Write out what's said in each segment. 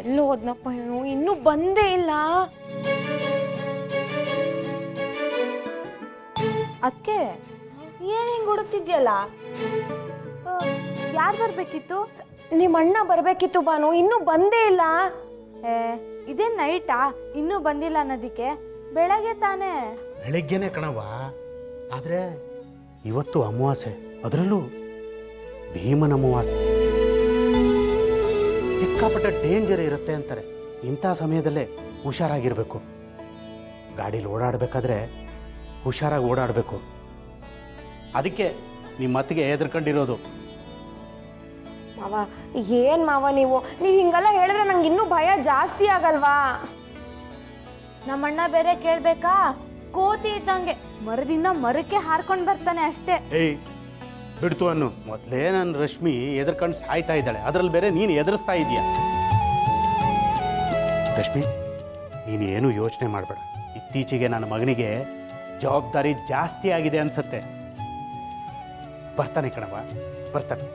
ಎಲ್ಲೋ ಹೋದ್ನಪ್ಪ ಇವನು, ಇನ್ನೂ ಬಂದೇ ಇಲ್ಲ. ಅದಕ್ಕೆ ಏನ್ ಹಿಂಗ್ ಹುಡುಕ್ತಿದ್ಯಲ್ಲ? ಯಾರು ಬರ್ಬೇಕಿತ್ತು? ನಿಮ್ಮ ಅಣ್ಣ ಬರ್ಬೇಕಿತ್ತು ಬಾನು, ಇನ್ನೂ ಬಂದೇ ಇಲ್ಲ. ಇದೇ ನೈಟಾ ಇನ್ನೂ ಬಂದಿಲ್ಲ ಅನ್ನೋದಿಕ್ಕೆ? ಬೆಳಗ್ಗೆ ತಾನೇ. ಬೆಳಗ್ಗೆನೆ ಕಣವ, ಆದರೆ ಇವತ್ತು ಅಮಾವಾಸ್ಯೆ, ಅದರಲ್ಲೂ ಭೀಮನ ಅಮಾವಾಸ್ಯೆ. ಸಿಕ್ಕಾಪಟ್ಟೆ ಡೇಂಜರ್ ಇರುತ್ತೆ ಅಂತಾರೆ. ಇಂಥ ಸಮಯದಲ್ಲೇ ಹುಷಾರಾಗಿರಬೇಕು. ಗಾಡೀಲಿ ಓಡಾಡಬೇಕಾದ್ರೆ ಹುಷಾರಾಗಿ ಓಡಾಡಬೇಕು. ಅದಕ್ಕೆ ನಿಮ್ಮ ಮತ್ತಿಗೆ ಹೆದರ್ಕೊಂಡಿರೋದು. ಮಾವ, ಏನ್ ಮಾವ ನೀವು ಹಿಂಗೆಲ್ಲ ಹೇಳಿದ್ರೆ ನಂಗೆ ಇನ್ನೂ ಭಯ ಜಾಸ್ತಿ ಆಗಲ್ವಾ? ನಮ್ಮಣ್ಣ ಬೇರೆ ಕೇಳ್ಬೇಕಾ? ಕೋತಿ ಇದ್ದಂಗೆ ಮರದಿಂದ ಮರಕ್ಕೆ ಹಾರ್ಕೊಂಡು ಬರ್ತಾನೆ ಅಷ್ಟೇ. ಏಯ್ ಬಿಡ್ತು ಅನ್ನು. ಮೊದಲೇ ನನ್ನ ರಶ್ಮಿ ಎದರ್ಕೊಂಡು ಸಾಯ್ತಾ ಇದ್ದಾಳೆ, ಅದರಲ್ಲಿ ಬೇರೆ ನೀನು ಎದುರಿಸ್ತಾ ಇದೀಯ. ರಶ್ಮಿ, ನೀನು ಏನು ಯೋಚನೆ ಮಾಡಬೇಡ. ಇತ್ತೀಚೆಗೆ ನನ್ನ ಮಗನಿಗೆ ಜವಾಬ್ದಾರಿ ಜಾಸ್ತಿ ಆಗಿದೆ ಅನ್ಸುತ್ತೆ. ಬರ್ತಾನೆ ಕಣವ, ಬರ್ತಾನೆ.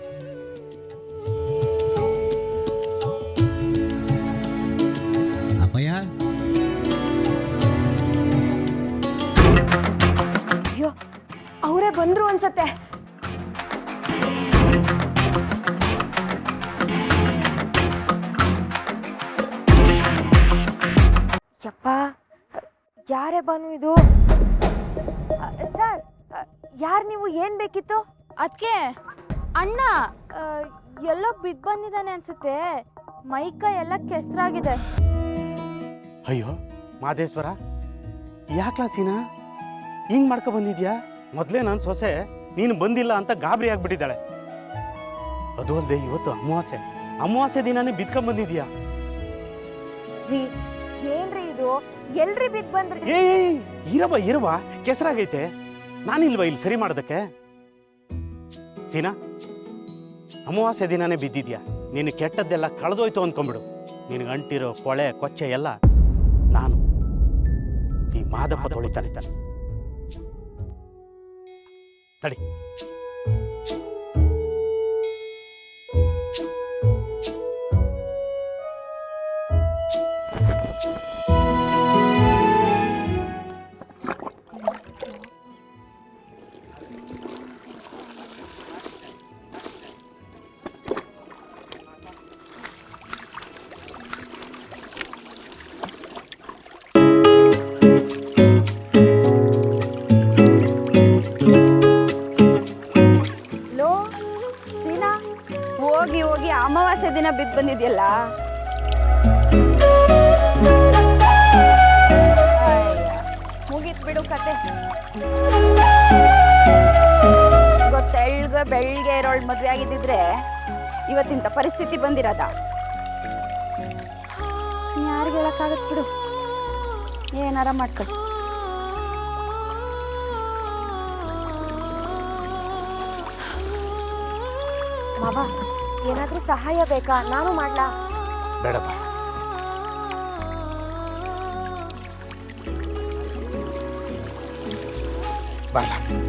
ಅಪ್ಪಯ್ಯ, ಅಯ್ಯೋ, ಅವರೇ ಬಂದ್ರು ಅನ್ಸತ್ತೆ. ಯಪ್ಪ, ಯಾರೇ ಬಾನು ಇದು? ಸರ್, ಯಾರು ನೀವು? ಏನ್ ಬೇಕಿತ್ತು? ಅದಕ್ಕೆ ಅಣ್ಣ ಎಲ್ಲೋ ಬಿದ್ದು ಬಂದಿದ್ದಾನೆ ಅನ್ಸುತ್ತೆ. ಮೈಕ ಎಲ್ಲ ಕೆಸರಾಗಿದೆ. ಅಯ್ಯೋ ಮಾದೇಶ್ವರ, ಯಾಕ್ಲಾ ಸೀನಾ ಹಿಂಗೆ ಮಾಡ್ಕೊ ಬಂದಿದ್ಯಾ? ಮೊದಲೇ ನಾನು ಸೊಸೆ ನೀನು ಬಂದಿಲ್ಲ ಅಂತ ಗಾಬರಿ ಆಗ್ಬಿಟ್ಟಿದ್ದಾಳೆ. ಅದು ಅಲ್ಲದೆ ಇವತ್ತು ಅಮಾವಾಸ್ಯೆ ದಿನಾನೇ ಬಿದ್ಕೊಂಡ್ ಬಂದಿದ್ಯಾ? ಏನ್ರಿ ಇದು? ಎಲ್ರಿ ಬಿದ್ದು ಬಂದ್ರಿ? ಇರವ ಕೆಸರಾಗೈತೆ. ನಾನಿಲ್ವಾ ಇಲ್ಲಿ ಸರಿ ಮಾಡೋದಕ್ಕೆ? ಸೀನಾ, ಅಮಾವಾಸ್ಯೆ ದಿನಾನೇ ಬಿದ್ದಿದ್ಯಾ. ನೀನು ಕೆಟ್ಟದ್ದೆಲ್ಲ ಕಳೆದೋಯ್ತು ಅಂದ್ಕೊಂಬಿಡು. ನಿನಗೆ ಅಂಟಿರೋ ಕೊಳೆ ಕೊಚ್ಚೆ ಎಲ್ಲ ನಾನು ಈ ಮಾದಪ್ಪ ತೊಳಿತಾನೆ ತಡಿ. ಹೋಗಿ ಅಮಾವಾಸ್ಯೆ ದಿನ ಬಿದ್ದು ಬಂದಿದ್ಯಲ್ಲ. ಮುಗೀತ್ ಬಿಡು ಕತೆ. ಗೊತ್ತೆಳ್ಗ ಬೆಳ್ಗೆ ಇರೋಳ್ ಮದ್ವೆ ಆಗಿದ್ದಿದ್ರೆ ಇವತ್ತಿಂತ ಪರಿಸ್ಥಿತಿ ಬಂದಿರೋದ. ಯಾರಿಗೆ ಹೇಳಕ್ಕಾಗತ್ ಬಿಡು, ಏನಾರ ಮಾಡ್ಕೊಳ್ಳಿ. ಮಾವ, ಏನಾದ್ರೂ ಸಹಾಯ ಬೇಕಾ? ನಾನು ಮಾಡ್ಲಾ? ಬೇಡಪ್ಪ. ಬರಲ್ಲ.